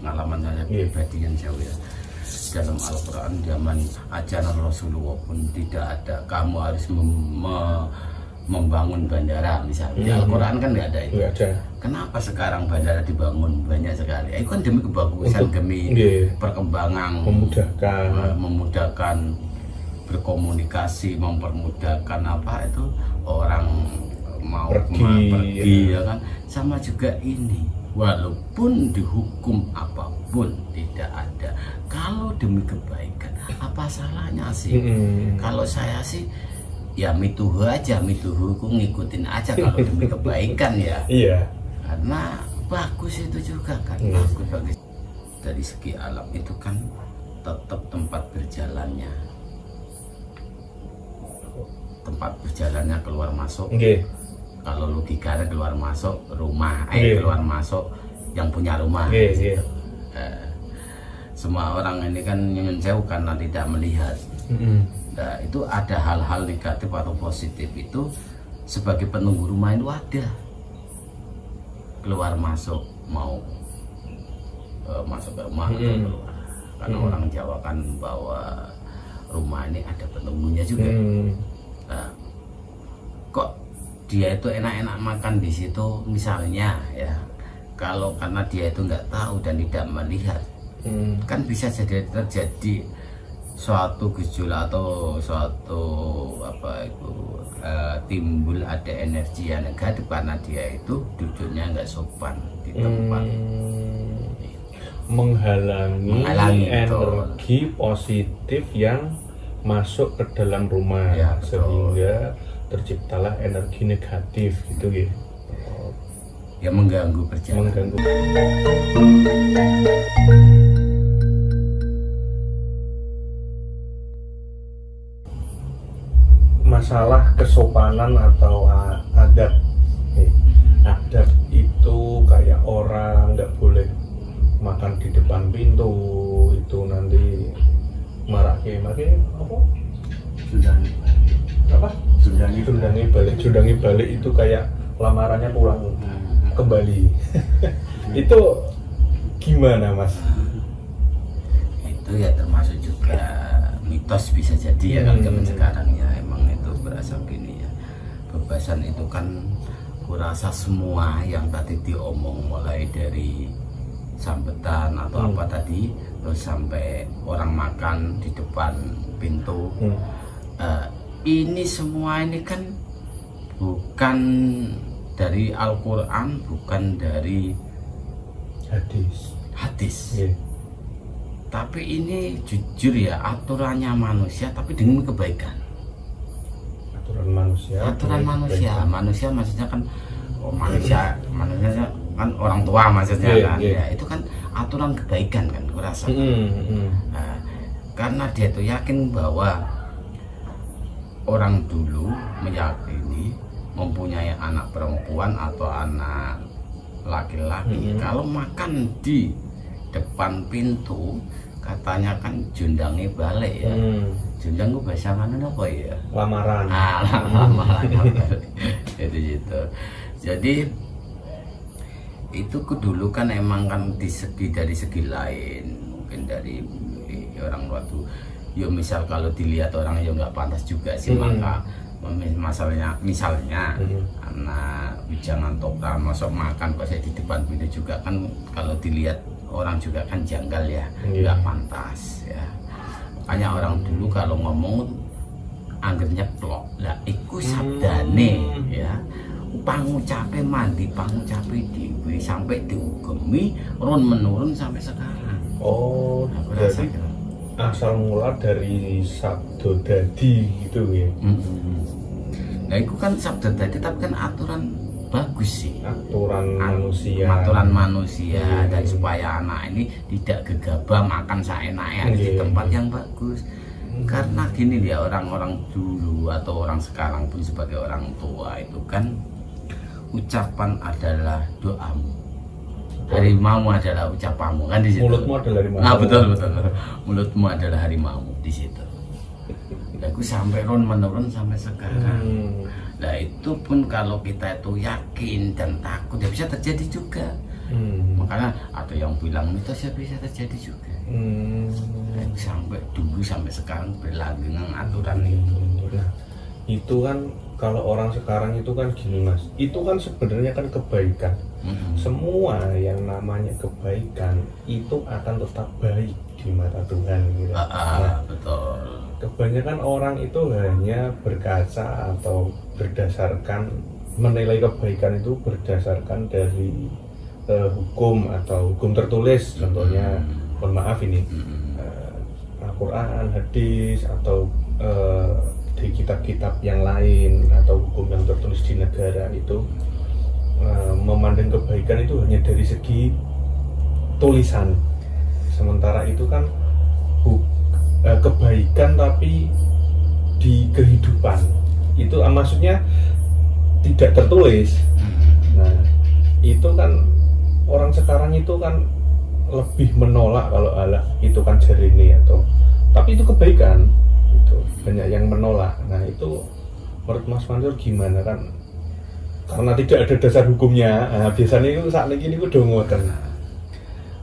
pengalaman saya pribadi yang jauh ya. Dalam Al-Quran zaman ajaran Rasulullah pun tidak ada kamu harus membangun bandara misalnya. Al-Quran kan nggak ada itu. Kenapa sekarang bandara dibangun banyak sekali? Itu kan demi kebagusan, demi perkembangan, memudahkan berkomunikasi, mempermudahkan apa itu orang mau pergi ya kan. Sama juga ini, walaupun dihukum apapun tidak ada, kalau demi kebaikan apa salahnya sih? Kalau saya sih ya mituhu aja, mituhu ku ngikutin aja kalau demi kebaikan ya. Iya. Karena bagus itu juga kan, bagus. Dari segi alam itu kan tetap tempat berjalannya keluar masuk. Kalau logikanya keluar masuk rumah, keluar masuk yang punya rumah. Semua orang ini kan nyun sewu karena tidak melihat. Nah, itu ada hal-hal negatif atau positif itu sebagai penunggu rumah itu ada. Keluar masuk mau masuk ke rumah atau keluar. Karena orang Jawa kan bahwa rumah ini ada penunggunya juga. Nah, kok dia itu enak-enak makan di situ misalnya ya, kalau karena dia itu nggak tahu dan tidak melihat, kan bisa jadi terjadi suatu gejolak atau suatu apa itu timbul ada energi yang negatif karena dia itu duduknya nggak sopan di tempat. Menghalangi energi positif yang masuk ke dalam rumah ya, sehingga terciptalah energi negatif gitu ya. Ya mengganggu perjalanan. Masalah kesopanan atau adat. Adat itu kayak orang nggak boleh makan di depan pintu, itu nanti marake apa? Jundangi balik itu kayak lamarannya pulang kembali. Itu gimana Mas? Itu ya termasuk juga mitos bisa jadi ya kalau zaman sekarang ya, emang itu berasal gini ya. Bebasan itu kan kurasa semua yang tadi diomong mulai dari sambetan atau apa tadi, terus sampai orang makan di depan pintu. Ini semua ini kan bukan dari Al-Quran, bukan dari hadis. Tapi ini jujur ya aturannya manusia, tapi dengan kebaikan. Aturan manusia maksudnya kan manusia kan orang tua maksudnya kan. Ya, itu kan aturan kebaikan kan kurasa. Nah, karena dia tuh yakin bahwa orang dulu meyakini mempunyai anak perempuan atau anak laki-laki, kalau makan di depan pintu katanya kan jundangi balik ya. Jundang gue bahasa mana apa ya? Lamaran. Lamaran. Gitu. Jadi itu dulu kan emang kan dari segi lain, mungkin dari orang tua tuh ya misal kalau dilihat orang ya nggak pantas juga sih. Maka misalnya anak jangan toprak masuk makan kok saya di depan pintu juga kan, kalau dilihat orang juga kan janggal ya, nggak pantas ya. Makanya orang dulu kalau ngomong angger nyeplok lah iku sabdane ya, pangucape mandi pangucape dhewe sampai diugemi ron menurun sampai sekarang. Oh, jadi asal mula dari sabdo dadi gitu ya. Nah itu kan sabdo dadi tapi kan aturan bagus sih, aturan manusia dan supaya anak ini tidak gegabah makan seenaknya di tempat yang bagus. Karena gini dia, orang-orang dulu atau orang sekarang pun sebagai orang tua itu kan ucapan adalah doamu, harimau adalah ucapanmu kan di situ. Mulutmu adalah harimau. Nah betul, mulutmu adalah harimau di situ. Aku sampai menurun sampai sekarang. Nah itu pun kalau kita itu yakin dan takut ya bisa terjadi juga. Makanya ada yang bilang mitos ya bisa terjadi juga. Sampai dulu sampai sekarang berlanggeng aturan itu. Nah, itu kan kalau orang sekarang itu kan gini Mas, itu kan sebenarnya kan kebaikan. Semua yang namanya kebaikan itu akan tetap baik di mata Tuhan gitu. Betul. Kebanyakan orang itu hanya berkaca atau berdasarkan menilai kebaikan itu berdasarkan dari hukum atau hukum tertulis, contohnya mohon maaf ini Al-Quran, hadis atau di kitab-kitab yang lain atau hukum yang tertulis di negara itu memandang kebaikan itu hanya dari segi tulisan. Sementara itu kan kebaikan tapi di kehidupan itu maksudnya tidak tertulis. Nah, itu kan orang sekarang itu kan lebih menolak kalau Allah itu kan jernih atau tapi itu kebaikan itu banyak yang menolak. Nah, itu menurut Mas Mansur gimana kan? Karena tidak ada dasar hukumnya. Nah, biasanya itu saat ini udah ngoten.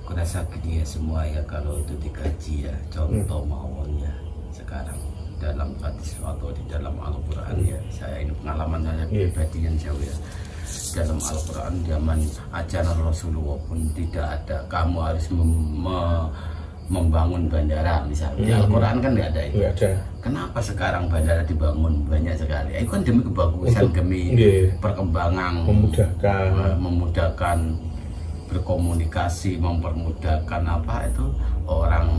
Aku rasa gini ya semua ya kalau itu dikaji ya contoh maunya sekarang dalam hadis atau di dalam Al-Quran ya saya ini pengalaman saya pribadi yang jauh ya dalam Al-Quran zaman ajaran Rasulullah pun tidak ada kamu harus membangun bandara misalnya di Al-Quran kan nggak ada itu. Kenapa sekarang bandara dibangun banyak sekali? Itu kan demi kebagusan, demi perkembangan, memudahkan berkomunikasi, mempermudahkan apa itu orang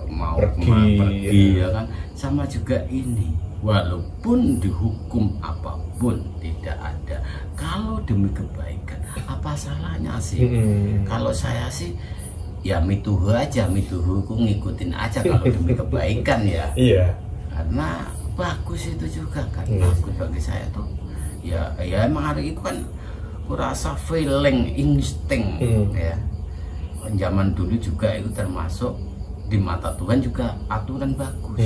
mau pergi ya kan. Sama juga ini, walaupun dihukum apapun tidak ada. Kalau demi kebaikan, apa salahnya sih? Kalau saya sih ya mituhu aja, mituhu ku ngikutin aja kalau demi kebaikan ya. Iya. Karena bagus itu juga kan, bagus bagi saya tuh. Ya emang hari itu kan kurasa feeling, insting ya. Zaman dulu juga itu termasuk di mata Tuhan juga aturan bagus.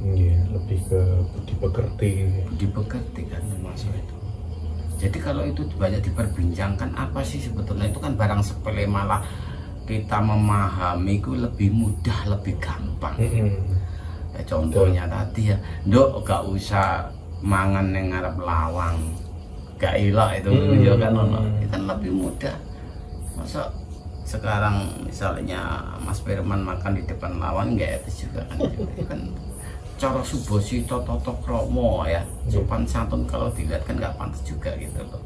Iya, lebih ke budi pekerti. Budi pekerti kan termasuk itu. Jadi kalau itu banyak diperbincangkan apa sih sebetulnya itu kan barang sepele malah kita memahami itu lebih mudah, lebih gampang. Ya, contohnya tadi ya, nduk gak usah mangan yang ngarep lawang, gak ilok itu ya kan itu lebih mudah. Masa sekarang misalnya Mas Firman makan di depan lawang nggak etis juga kan? Itu kan cara subosi toto kromo ya sopan santun kalau dilihat kan nggak pantas juga gitu loh.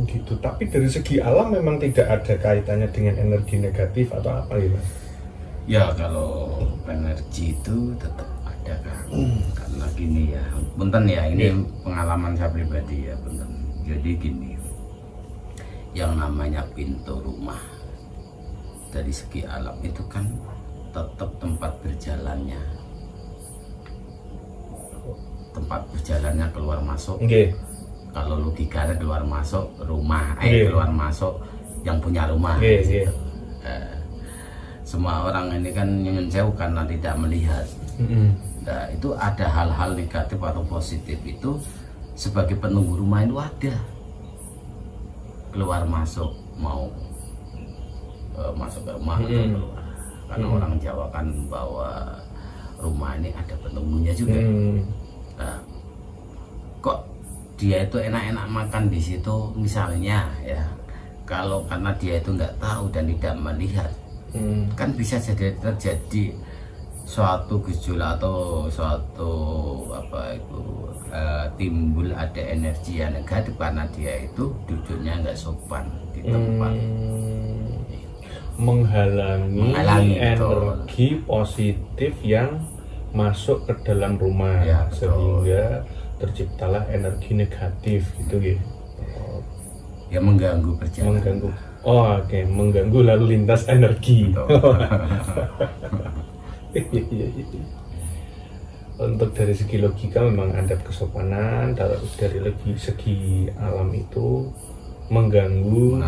Gitu. Tapi dari segi alam memang tidak ada kaitannya dengan energi negatif atau apa ya Mas? Ya kalau energi itu tetap ada kan. Karena gini ya, punten ya ini pengalaman saya pribadi ya punten. Jadi gini, yang namanya pintu rumah dari segi alam itu kan tetap tempat berjalannya keluar masuk. Kalau logikanya keluar masuk rumah, keluar masuk yang punya rumah. Semua orang ini kan menjauh karena tidak melihat. Nah, itu ada hal-hal negatif atau positif itu sebagai penunggu rumah itu ada. Keluar masuk mau masuk ke rumah atau keluar. Karena orang Jawa kan bahwa rumah ini ada penunggunya juga. Nah, kok dia itu enak-enak makan di situ misalnya ya. Kalau karena dia itu nggak tahu dan tidak melihat, kan bisa jadi terjadi suatu gejolak atau suatu apa itu timbul ada energi yang negatif karena dia itu duduknya nggak sopan di tempat. Menghalangi energi positif yang masuk ke dalam rumah ya, sehingga terciptalah energi negatif gitu ya. Ya mengganggu perjalanan. Mengganggu lalu lintas energi. Untuk dari segi logika memang ada kesopanan, dari segi alam itu mengganggu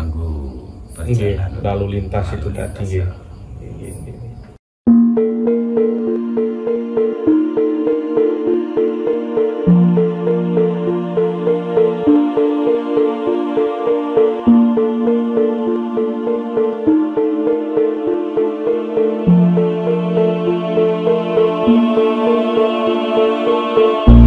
perjalanan lalu lintas itu tadi. Wabarakatuh.